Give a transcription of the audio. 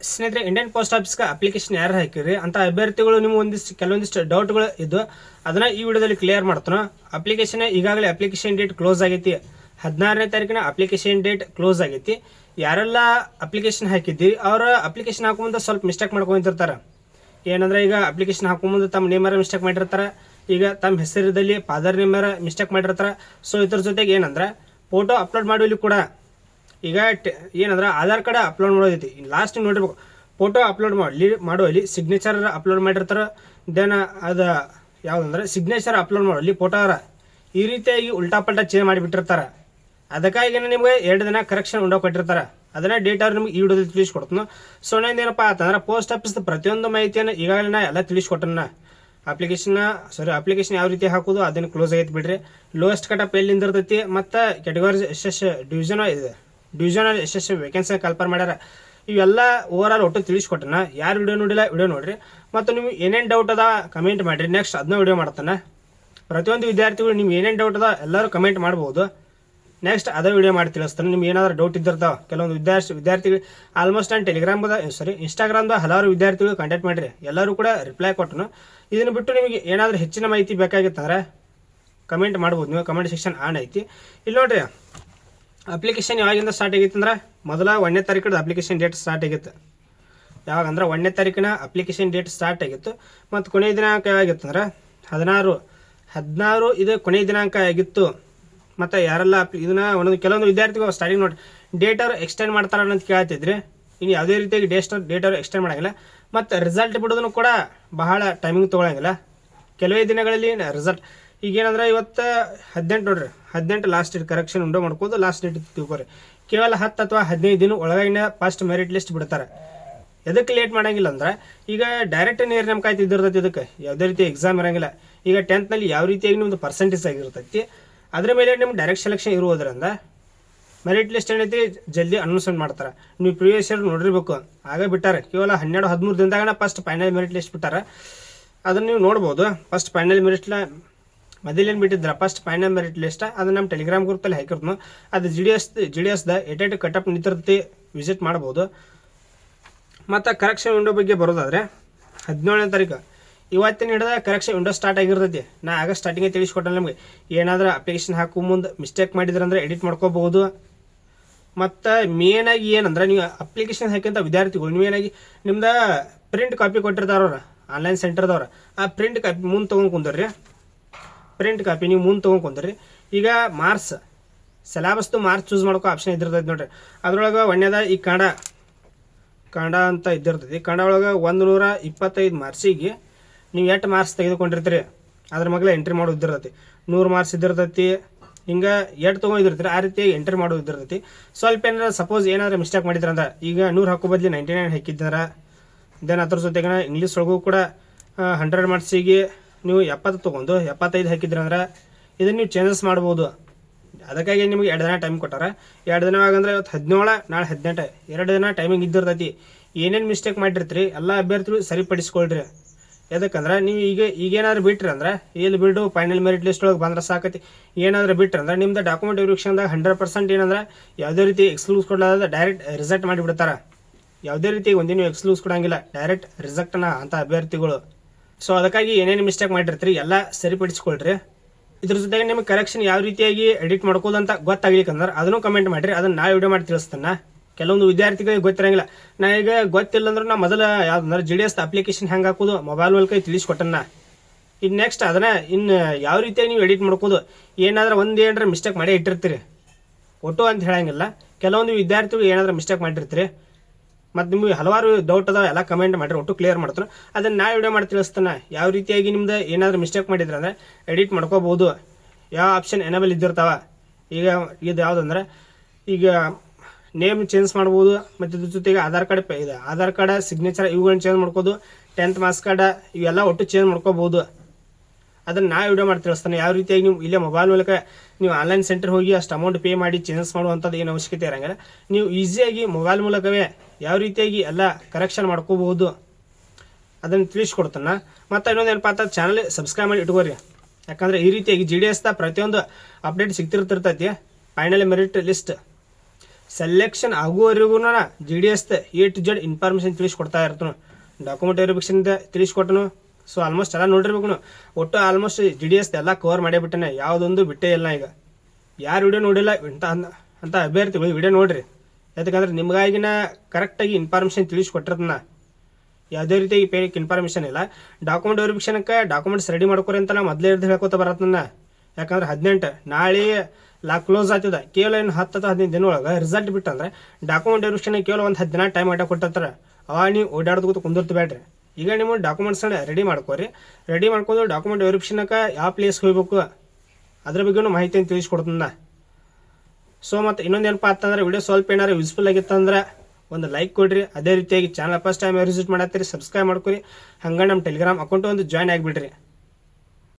ಸ್ನೇಹಿತರೆ, Indian post ಆಫೀಸ್ಗೆ application ಯಾರು ಹಾಕಿರಿ ಅಂತ ಅಭ್ಯರ್ಥಿಗಳು ನಿಮ್ಮ ಕೆಲವೊಂದಿಷ್ಟು ಡೌಟ್ಗಳು ಇದ್ದು ಅದನ್ನ ಈ ವಿಡಿಯೋದಲ್ಲಿ ಕ್ಲಿಯರ್ ಮಾಡ್ತಾನೋ. ಅಪ್ಲಿಕೇಶನ್ ಈಗಾಗಲೇ ಅಪ್ಲಿಕೇಶನ್ ಡೇಟ್ ಕ್ಲೋಸ್ ಆಗೈತಿ. 16ನೇ ತಾರೀಕಿನ ಅಪ್ಲಿಕೇಶನ್ ಡೇಟ್ ಕ್ಲೋಸ್ ಆಗೈತಿ. ಯಾರೆಲ್ಲ ಅಪ್ಲಿಕೇಶನ್ ಹಾಕಿದ್ದೀರಿ ಅವರ ಅಪ್ಲಿಕೇಶನ್ ಹಾಕೋ ಮುಂದೆ ಸ್ವಲ್ಪ ಮಿಸ್ಟೇಕ್ ಮಾಡ್ಕೊಂತಿರ್ತಾರೆ. ಏನಂದ್ರೆ ಈಗ ಅಪ್ಲಿಕೇಶನ್ ಹಾಕೋ ಮುಂದೆ ತಮ್ಮ ನೇಮರ ಮಿಸ್ಟೇಕ್ ಮಾಡಿರ್ತಾರೆ, ಈಗ ತಮ್ಮ ಹೆಸರಿದಲ್ಲಿ ಫಾದರ್ ನೇಮರ ಮಿಸ್ಟೇಕ್ ಮಾಡಿರ್ತಾರೆ. ಸೊ ಇದ್ರ ಜೊತೆಗೆ ಏನಂದ್ರೆ ಫೋಟೋ ಅಪ್ಲೋಡ್ ಮಾಡುವಲ್ಲಿ ಕೂಡ ಈಗ ಏನಂದ್ರೆ ಆಧಾರ್ ಕಾರ್ಡ್ ಅಪ್ಲೋಡ್ ಮಾಡೋದೈತಿ. ಲಾಸ್ಟ್ ನೋಡಿರ್ಬೇಕು, ಫೋಟೋ ಅಪ್ಲೋಡ್ ಮಾಡುವಲ್ಲಿ ಸಿಗ್ನೇಚರ್ ಅಪ್ಲೋಡ್ ಮಾಡಿರ್ತಾರೆ. ದೆನ್ ಅದು ಯಾವುದಂದ್ರೆ ಸಿಗ್ನೇಚರ್ ಅಪ್ಲೋಡ್ ಮಾಡುವಲ್ಲಿ ಫೋಟೋ ಈ ರೀತಿಯಾಗಿ ಉಲ್ಟಾ ಪಲ್ಟಾ ಚೇಂಜ್ ಮಾಡಿಬಿಟ್ಟಿರ್ತಾರೆ. ಅದಕ್ಕಾಗಿ ನಿಮ್ಗೆ 2 ದಿನ ಕರೆಕ್ಷನ್ ಉಂಡೋ ಕೊಟ್ಟಿರ್ತಾರೆ. ಅದನ್ನ ಡೇಟ್ ಅವ್ರು ನಿಮ್ಗೆ ಈ ವಿಡಿಯೋದಲ್ಲಿ ತಿಳಿಸ್ಕೊಡ್ತಾನೆ. ಸೊ ಏನಪ್ಪ ಅಂತಂದ್ರೆ ಪೋಸ್ಟ್ ಆಫೀಸ್ ಪ್ರತಿಯೊಂದು ಮಾಹಿತಿಯನ್ನು ಈಗಾಗಲೇ ನಾ ಎಲ್ಲ ತಿಳಿಸ್ಕೊಟ್ಟನ. ಅಪ್ಲಿಕೇಶನ್ ಯಾವ ರೀತಿ ಹಾಕೋದು ಅದನ್ನು ಕ್ಲೋಸ್ ಆಗೈತೆ ಬಿಡ್ರಿ. ಲೋಯೆಸ್ಟ್ ಕಟಪ್ ಎಲ್ಲಿಂದ ಇರ್ತೈತಿ ಮತ್ತು ಕೆಟಗರಿ ಡಿವಿಷನಲ್ ಎಷ್ಟೆಷ್ಟು ವೇಕೆನ್ಸಿ ಕಲ್ಪರ್ ಮಾಡ್ಯಾರ ಇವೆಲ್ಲ ಓವರ್ ಆಲ್ ಒಟ್ಟು ತಿಳಿಸ್ಕೊಟ್ಟನ. ಯಾರು ವಿಡಿಯೋ ನೋಡಿಲ್ಲ ವಿಡಿಯೋ ನೋಡ್ರಿ, ಮತ್ತು ನಿಮ್ಗೆ ಏನೇನು ಡೌಟ್ ಅದ ಕಮೆಂಟ್ ಮಾಡಿರಿ. ನೆಕ್ಸ್ಟ್ ಅದನ್ನ ವಿಡಿಯೋ ಮಾಡ್ತಾನೆ. ಪ್ರತಿಯೊಂದು ವಿದ್ಯಾರ್ಥಿಗಳು ನಿಮ್ಗೆ ಏನೇನು ಡೌಟ್ ಅದ ಎಲ್ಲರೂ ಕಮೆಂಟ್ ಮಾಡ್ಬೋದು. ನೆಕ್ಸ್ಟ್ ಅದೇ ವಿಡಿಯೋ ಮಾಡಿ ತಿಳಿಸ್ತಾನೆ. ನಿಮ್ಗೆ ಏನಾದರೂ ಡೌಟ್ ಇದ್ದಿರ್ತಾವೆ. ಕೆಲವೊಂದು ವಿದ್ಯಾರ್ಥಿಗಳು ಆಲ್ಮೋಸ್ಟ್ ನಾನು ಇನ್ಸ್ಟಾಗ್ರಾಮ್ದ ಹಲವಾರು ವಿದ್ಯಾರ್ಥಿಗಳು ಕಾಂಟ್ಯಾಕ್ಟ್ ಮಾಡಿರಿ, ಎಲ್ಲರೂ ಕೂಡ ರಿಪ್ಲೈ ಕೊಟ್ಟನು. ಇದನ್ನು ಬಿಟ್ಟು ನಿಮಗೆ ಏನಾದರೂ ಹೆಚ್ಚಿನ ಮಾಹಿತಿ ಬೇಕಾಗಿತ್ತಂದ್ರೆ ಕಮೆಂಟ್ ಮಾಡ್ಬೋದು. ನೀವು ಕಮೆಂಟ್ ಸೆಕ್ಷನ್ ಆನ್ ಐತಿ. ಇಲ್ಲಿ ನೋಡ್ರಿ, ಅಪ್ಲಿಕೇಶನ್ ಯಾವಾಗಿಂದ ಸ್ಟಾರ್ಟ್ ಆಗೈತೆ ಅಂದ್ರೆ ಮೊದಲ 1ನೇ ತಾರೀಕಿನ ಅಪ್ಲಿಕೇಶನ್ ಡೇಟ್ ಸ್ಟಾರ್ಟ್ ಆಗಿತ್ತು. ಯಾವಾಗಂದ್ರೆ 1ನೇ ತಾರೀಕಿನ ಅಪ್ಲಿಕೇಶನ್ ಡೇಟ್ ಸ್ಟಾರ್ಟ್ ಆಗಿತ್ತು. ಮತ್ತು ಕೊನೆಯ ದಿನಾಂಕ ಯಾವಾಗಿತ್ತು ಅಂದ್ರೆ 16 ಇದು ಕೊನೆಯ ದಿನಾಂಕ ಆಗಿತ್ತು. ಮತ್ತು ಯಾರೆಲ್ಲ ಇದನ್ನ ಕೆಲವೊಂದು ವಿದ್ಯಾರ್ಥಿಗಳು ಸ್ಟಾರ್ಟಿಂಗ್ ನೋಡಿ ಡೇಟ್ ಅವ್ರು ಎಕ್ಸ್ಟೆಂಡ್ ಮಾಡ್ತಾರ ಅಂತ ಕೇಳ್ತಿದ್ರಿ. ಇನ್ನು ಯಾವುದೇ ರೀತಿಯಾಗಿ ಡೇಟ್ ಅವ್ರು ಎಕ್ಸ್ಟೆಂಡ್ ಮಾಡೋಂಗಿಲ್ಲ. ಮತ್ತು ರಿಸಲ್ಟ್ ಬಿಡೋದನ್ನು ಕೂಡ ಬಹಳ ಟೈಮಿಂಗ್ ತೊಗೊಳಂಗಿಲ್ಲ. ಕೆಲವೇ ದಿನಗಳಲ್ಲಿ ರಿಸಲ್ಟ್ ಈಗೇನಂದ್ರೆ ಇವತ್ತು 18 ನೋಡ್ರಿ, 18 ಲಾಸ್ಟ್ ಡೇಟ್ ಕರೆಕ್ಷನ್ ಉಂಡೋ ಮಾಡ್ಕೋದು. ಲಾಸ್ಟ್ ಡೇಟ್ ತಿಳ್ಕೊರಿ. ಕೇವಲ 10 ಅಥವಾ 15 ದಿನ ಒಳಗಿನ ಫಸ್ಟ್ ಮೆರಿಟ್ ಲಿಸ್ಟ್ ಬಿಡ್ತಾರೆ. ಎದಕ್ಕೆ ಲೇಟ್ ಮಾಡೋಂಗಿಲ್ಲ ಅಂದ್ರೆ ಈಗ ಡೈರೆಕ್ಟ್ ನೇರ ನೇಮಕ ಇದ್ದಿರ್ತೈತಿ. ಇದಕ್ಕೆ ಯಾವುದೇ ರೀತಿ ಎಕ್ಸಾಮ್ ಇರೋಂಗಿಲ್ಲ. ಈಗ 10th ಯಾವ ರೀತಿಯಾಗಿ ನಿಮ್ದು ಪರ್ಸೆಂಟೇಜ್ ಆಗಿರ್ತೈತಿ ಅದ್ರ ಮೇಲೆ ನಿಮ್ಗೆ ಡೈರೆಕ್ಟ್ ಸೆಲೆಕ್ಷನ್ ಇರುವುದರಿಂದ ಮೆರಿಟ್ ಲಿಸ್ಟ್ ಏನೈತಿ ಜಲ್ದಿ ಅನೌನ್ಸ್ಮೆಂಟ್ ಮಾಡ್ತಾರೆ. ನೀವು ಪ್ರಿವಿಯಸ್ ಇಯರ್ ನೋಡಿರ್ಬೇಕು, ಆಗ ಬಿಟ್ಟಾರೆ. ಕೇವಲ 12-13 ದಿನದಾಗ ಫಸ್ಟ್ ಫೈನಲ್ ಮೆರಿಟ್ ಲಿಸ್ಟ್ ಬಿಟ್ಟಾರೆ. ಅದನ್ನು ನೀವು ನೋಡ್ಬೋದು. ಫಸ್ಟ್ ಫೈನಲ್ ಮೆರಿಟ್ ಮೊದಲೇನು ಬಿಟ್ಟಿದ್ರ ಫಸ್ಟ್ ಫೈನಲ್ ಮೆರಿಟ್ ಲಿಸ್ಟ್ ಅದನ್ನು ನಮ್ಮ ಟೆಲಿಗ್ರಾಮ್ ಗ್ರೂಪಲ್ಲಿ ಹಾಕಿರ್ತೀವಿ. ಅದು ಜಿ ಡಿ ಎಸ್ದ ಎಟೆಟ್ ಕಟಪ್ ನಿಂತಿರ್ತೈತಿ, ವಿಸಿಟ್ ಮಾಡ್ಬೋದು. ಮತ್ತು ಕರೆಕ್ಷನ್ ವಿಂಡೋ ಬಗ್ಗೆ ಬರೋದಾದರೆ 17ನೇ ತಾರೀಕು ಇವತ್ತಿನ ಹಿಡಿದ ಕರೆಕ್ಷನ್ ವಿಂಡೋ ಸ್ಟಾರ್ಟ್ ಆಗಿರ್ತೈತಿ. ನಾ ಆಗ ಸ್ಟಾರ್ಟಿಂಗೇ ತಿಳಿಸ್ಕೊಟ್ಟೆ. ನಮಗೆ ಏನಾದರೂ ಅಪ್ಲಿಕೇಶನ್ ಹಾಕೋ ಮುಂದೆ ಮಿಸ್ಟೇಕ್ ಮಾಡಿದ್ರಂದ್ರೆ ಎಡಿಟ್ ಮಾಡ್ಕೋಬಹುದು. ಮತ್ತು ಮೇನಾಗಿ ಏನಂದ್ರೆ ನೀವು ಅಪ್ಲಿಕೇಶನ್ ಹಾಕಿಂತ ವಿದ್ಯಾರ್ಥಿಗಳು ನೀವೇನಾಗಿ ನಿಮ್ದು ಪ್ರಿಂಟ್ ಕಾಪಿ ಕೊಟ್ಟಿರ್ತಾರವ್ರು ಆನ್ಲೈನ್ ಸೆಂಟರ್ದವ್ರು, ಆ ಪ್ರಿಂಟ್ ಕಾಪಿ ಮುಂದೆ ತೊಗೊಂಡು ಕುಂದ್ರಿ. ಪ್ರಿಂಟ್ ಕಾಪಿ ನೀವು ಮುಂದೆ ತೊಗೊಂಡು ಕುಂದ್ರಿ. ಈಗ ಮಾರ್ಕ್ಸ್ ಸಿಲೆಬಸ್ದು ಮಾರ್ಕ್ಸ್ ಚೂಸ್ ಮಾಡ್ಕೋ ಆಪ್ಷನ್ ಇದ್ದಿರ್ತೈತಿ ನೋಡ್ರಿ. ಅದ್ರೊಳಗೆ ಒಂದೇದ ಈ ಕನ್ನಡ ಅಂತ ಇದ್ದಿರ್ತೈತಿ. ಕನ್ನಡ ಒಳಗೆ 125 ಮಾರ್ಕ್ಸಿಗೆ ನೀವು 8 ಮಾರ್ಕ್ಸ್ ತೆಗೆದುಕೊಂಡಿರ್ತೀರಿ. ಅದ್ರ ಮಗ್ಲೇ ಎಂಟ್ರಿ ಮಾಡೋದು ಇದ್ದಿರ್ತೈತಿ. 100 ಮಾರ್ಕ್ಸ್ ಇದ್ದಿರ್ತೈತಿ. ಹಿಂಗೆ 8 ತೊಗೊಂಡಿರ್ತೀರಿ. ಆ ರೀತಿಯಾಗಿ ಎಂಟ್ರಿ ಮಾಡೋದು ಇದ್ದಿರ್ತೈತಿ. ಸ್ವಲ್ಪ ಏನಾರ ಸಪೋಸ್ ಏನಾದರೂ ಮಿಸ್ಟೇಕ್ ಮಾಡಿದ್ರಂದ್ರೆ ಈಗ 100 ಹಾಕೋ ಬದಲಿ 99 ಹಾಕಿದ್ದಾರೆ. ದೆನ್ ಅದ್ರ ಜೊತೆಗೆ ಇಂಗ್ಲೀಷ್ ಒಳಗೂ ಕೂಡ 100 ಮಾರ್ಕ್ಸಿಗೆ ನೀವು 70 ತೊಗೊಂಡು 75 ಹಾಕಿದ್ರಂದ್ರೆ ಇದನ್ನು ನೀವು ಚೇಂಜಸ್ ಮಾಡ್ಬೋದು. ಅದಕ್ಕಾಗಿ ನಿಮಗೆ 2 ದಿನ ಟೈಮ್ ಕೊಟ್ಟಾರೆ. 2 ದಿನವಾಗಂದ್ರೆ ಇವತ್ತು 17, ನಾಳೆ 18, 2 ದಿನ ಟೈಮಿಂಗ್ ಇದ್ದಿರ್ತೈತಿ. ಏನೇನು ಮಿಸ್ಟೇಕ್ ಮಾಡಿರ್ತೀರಿ ಎಲ್ಲ ಅಭ್ಯರ್ಥಿಗಳು ಸರಿಪಡಿಸ್ಕೊಳ್ರಿ. ಯಾಕಂದ್ರೆ ನೀವು ಈಗೇನಾದ್ರು ಬಿಟ್ರಿ ಅಂದ್ರೆ ಇಲ್ಲಿ ಬಿಡು ಫೈನಲ್ ಮೆರಿಟ್ ಲಿಸ್ಟ್ ಒಳಗೆ ಬಂದ್ರೆ ಸಾಕತಿ. ಏನಾದರೂ ಬಿಟ್ರಿ ಅಂದ್ರೆ ನಿಮ್ದು ಡಾಕ್ಯುಮೆಂಟ್ ವೆರಿಫಿಕೇಷನ್ದಾಗ 100% ಏನಂದ್ರೆ ಯಾವುದೇ ರೀತಿ ಎಕ್ಸ್ಕ್ಲೂಸ್ ಕೊಡಲಾದ ಡೈರೆಕ್ಟ್ ರಿಜೆಕ್ಟ್ ಮಾಡಿಬಿಡ್ತಾರೆ. ಯಾವುದೇ ರೀತಿ ಒಂದಿನ ಎಕ್ಸ್ಕ್ಲೂಸ್ ಕೊಡಂಗಿಲ್ಲ, ಡೈರೆಕ್ಟ್ ರಿಜೆಕ್ಟ್ನ ಅಂತ ಅಭ್ಯರ್ಥಿಗಳು. ಸೊ ಅದಕ್ಕಾಗಿ ಏನೇನು ಮಿಸ್ಟೇಕ್ ಮಾಡಿರ್ತೀರಿ ಎಲ್ಲ ಸರಿಪಡಿಸ್ಕೊಳ್ರಿ. ಇದ್ರ ಜೊತೆಗೆ ನಿಮಗೆ ಕರೆಕ್ಷನ್ ಯಾವ ರೀತಿಯಾಗಿ ಎಡಿಟ್ ಮಾಡ್ಕೋದು ಅಂತ ಗೊತ್ತಾಗ್ಲಿಕ್ಕಂದ್ರೆ ಅದನ್ನು ಕಮೆಂಟ್ ಮಾಡಿರಿ. ಅದನ್ನು ನಾ ವಿಡಿಯೋ ಮಾಡಿ ತಿಳಿಸ್ತಾನೆ. ಕೆಲವೊಂದು ವಿದ್ಯಾರ್ಥಿಗಳಿಗೆ ಗೊತ್ತಿರಂಗಿಲ್ಲ. ನಾ ಈಗ ಗೊತ್ತಿಲ್ಲ ಅಂದ್ರೆ ನಾ ಮೊದಲ ಯಾವ್ದಂದ್ರೆ GDS ಅಪ್ಲಿಕೇಶನ್ ಹೆಂಗೆ ಹಾಕೋದು ಮೊಬೈಲ್ ಮೂಲಕ ತಿಳಿಸ್ಕೊಟ್ಟನ. ಇನ್ನು ನೆಕ್ಸ್ಟ್ ಅದನ್ನ ಇನ್ನು ಯಾವ ರೀತಿಯಾಗಿ ನೀವು ಎಡಿಟ್ ಮಾಡ್ಕೋದು ಏನಾದ್ರೂ ಏನಾರ ಮಿಸ್ಟೇಕ್ ಮಾಡೇ ಇಟ್ಟಿರ್ತೀರಿ. ಒಟ್ಟು ಅಂತ ಹೇಳಂಗಿಲ್ಲ, ಕೆಲವೊಂದು ವಿದ್ಯಾರ್ಥಿಗಳು ಏನಾದರೂ ಮಿಸ್ಟೇಕ್ ಮಾಡಿರ್ತೀರಿ. ಮತ್ತು ನಿಮ್ಗೆ ಹಲವಾರು ಡೌಟ್ ಅದಾವ, ಎಲ್ಲ ಕಮೆಂಟ್ ಮಾಡಿರಿ, ಒಟ್ಟು ಕ್ಲಿಯರ್ ಮಾಡ್ತಾನೆ. ಅದನ್ನು ನಾ ವಿಡಿಯೋ ಮಾಡಿ ತಿಳಿಸ್ತಾನೆ. ಯಾವ ರೀತಿಯಾಗಿ ನಿಮ್ದು ಏನಾದರೂ ಮಿಸ್ಟೇಕ್ ಮಾಡಿದ್ರೆ ಅಂದರೆ ಎಡಿಟ್ ಮಾಡ್ಕೋಬೋದು. ಯಾವ ಆಪ್ಷನ್ ಎನೇಬಲ್ ಇದ್ದಿರ್ತಾವ. ಈಗ ಇದು ಯಾವುದಂದ್ರೆ ಈಗ ನೇಮ್ ಚೇಂಜ್ ಮಾಡ್ಬೋದು. ಮತ್ತು ಇದ್ರ ಜೊತೆಗೆ ಆಧಾರ್ ಕಾರ್ಡ್ ಸಿಗ್ನೇಚರ್ ಇವುಗಳನ್ನ ಚೇಂಜ್ ಮಾಡ್ಕೋದು. 10th ಮಾರ್ಕ್ಸ್ ಕಾರ್ಡ್ ಇವೆಲ್ಲ ಒಟ್ಟು ಚೇಂಜ್ ಮಾಡ್ಕೋಬೋದು. ಅದನ್ನು ನಾ ವಿಡಿಯೋ ಮಾಡಿ ತಿಳಿಸ್ತಾನೆ. ಯಾವ ರೀತಿಯಾಗಿ ನೀವು ಇಲ್ಲೇ ಮೊಬೈಲ್ ಮೂಲಕ ನೀವು ಆನ್ಲೈನ್ ಸೆಂಟರ್ ಹೋಗಿ ಅಷ್ಟು ಅಮೌಂಟ್ ಪೇ ಮಾಡಿ ಚೇಂಜಸ್ ಮಾಡುವಂಥದ್ದು ಏನು ಅವಶ್ಯಕತೆ ಇರೋಂಗಿಲ್ಲ. ನೀವು ಈಸಿಯಾಗಿ ಮೊಬೈಲ್ ಮೂಲಕವೇ ಯಾವ ರೀತಿಯಾಗಿ ಎಲ್ಲ ಕರೆಕ್ಷನ್ ಮಾಡ್ಕೋಬಹುದು ಅದನ್ನು ತಿಳಿಸ್ಕೊಡ್ತಾನೆ. ಮತ್ತು ಇನ್ನೊಂದು ಏನಪ್ಪ ಅಂತ ಚಾನಲ್ ಸಬ್ಸ್ಕ್ರೈಬ್ ಮಾಡಿ ಇಟ್ಕೋರಿ. ಯಾಕಂದರೆ ಈ ರೀತಿಯಾಗಿ GDSದ ಪ್ರತಿಯೊಂದು ಅಪ್ಡೇಟ್ ಸಿಗ್ತಿರ್ತೈತಿ. ಫೈನಲ್ ಮೆರಿಟ್ ಲಿಸ್ಟ್ ಸೆಲೆಕ್ಷನ್ ಆಗುವವರೆಗೂ G D S A to Z information ತಿಳಿಸ್ಕೊಡ್ತಾ ಇರ್ತಾನು. ಡಾಕ್ಯುಮೆಂಟ್ ವೆರಿಫಿಕೇಷನ್ ತಿಳಿಸ್ಕೊಟ್ಟನು. ಸೊ ಆಲ್ಮೋಸ್ಟ್ ಎಲ್ಲ ನೋಡಿರ್ಬೇಕು. ಒಟ್ಟು ಆಲ್ಮೋಸ್ಟ್ ಜಿ ಡಿ ಎಸ್ ಎಲ್ಲ ಕವರ್ ಮಾಡೇ ಬಿಟ್ಟನೆ, ಯಾವುದೊಂದು ಬಿಟ್ಟೇ ಇಲ್ಲ. ಈಗ ಯಾರು ವಿಡಿಯೋ ನೋಡಿಲ್ಲ ಅಂತ ಅಭ್ಯರ್ಥಿಗಳು ವಿಡಿಯೋ ನೋಡ್ರಿ. ಯಾಕಂದ್ರೆ ನಿಮಗಾಗಿನ ಕರೆಕ್ಟಾಗಿ ಇನ್ಫಾರ್ಮೇಷನ್ ತಿಳಿಸ್ಕೊಟ್ಟಿರ್ತನ. ಯಾವುದೇ ರೀತಿಯಾಗಿ ಫೇಕ್ ಇನ್ಫಾರ್ಮೇಷನ್ ಇಲ್ಲ. ಡಾಕ್ಯುಮೆಂಟ್ ವೆರಿಫಿಕೇಷನ್ಗೆ ಡಾಕ್ಯುಮೆಂಟ್ಸ್ ರೆಡಿ ಮಾಡ್ಕೊರಿ ಅಂತ ನಾವು ಮೊದಲೇ ಹೇಳ್ಕೊತ ಬರತ್ತನ್ನ. ಯಾಕಂದ್ರೆ 18 ನಾಳೆ ಕ್ಲೋಸ್ ಆಗ್ತದೆ. ಕೇವಲ ಏನು 10 ಅಥವಾ 15 ದಿನ ಒಳಗೆ ರಿಸಲ್ಟ್ ಬಿಟ್ಟಂದ್ರೆ ಡಾಕ್ಯುಮೆಂಟ್ ವೆರಿಫಿಕೇಷನ್ ಕೇವಲ ಒಂದು 10 ದಿನ ಟೈಮ್ ಆಟ ಕೊಟ್ಟಿರ್ತಾರೆ. ಅವಾಗ ನೀವು ಓಡಾಡೋದು ಕೂತು ಕುಂದಿರ್ತೀಬೇಡ್ರಿ. ಈಗ ನೀವು ಡಾಕ್ಯುಮೆಂಟ್ಸ್ನ ರೆಡಿ ಮಾಡ್ಕೋರಿ. ರೆಡಿ ಮಾಡ್ಕೊಂಡು ಡಾಕ್ಯುಮೆಂಟ್ ವೆರಿಫಿಕೇಷನ್ಗೆ ಯಾವ ಪ್ಲೇಸ್ಗೆ ಹೋಗ್ಬೇಕು ಅದ್ರ ಬಗ್ಗೆನೂ ಮಾಹಿತಿಯನ್ನು ತಿಳಿಸ್ಕೊಡ್ತಂದ. ಸೊ ಮತ್ತು ಇನ್ನೊಂದೇನಪ್ಪ ಅಂತಂದ್ರೆ ವಿಡಿಯೋ ಸ್ವಲ್ಪ ಏನಾರು ಯೂಸ್ಫುಲ್ ಆಗಿತ್ತಂದ್ರೆ ಒಂದು ಲೈಕ್ ಕೊಡ್ರಿ. ಅದೇ ರೀತಿಯಾಗಿ ಚಾನಲ್ ಫಸ್ಟ್ ಟೈಮ್ ವಿಸಿಟ್ ಮಾಡತ್ತೀರಿ ಸಬ್ಸ್ಕ್ರೈಬ್ ಮಾಡ್ಕೊರಿ. ಹಂಗೆ ನಮ್ಮ ಟೆಲಿಗ್ರಾಮ್ ಅಕೌಂಟ್ ಒಂದು ಜಾಯ್ನ್ ಆಗಿಬಿಡ್ರಿ.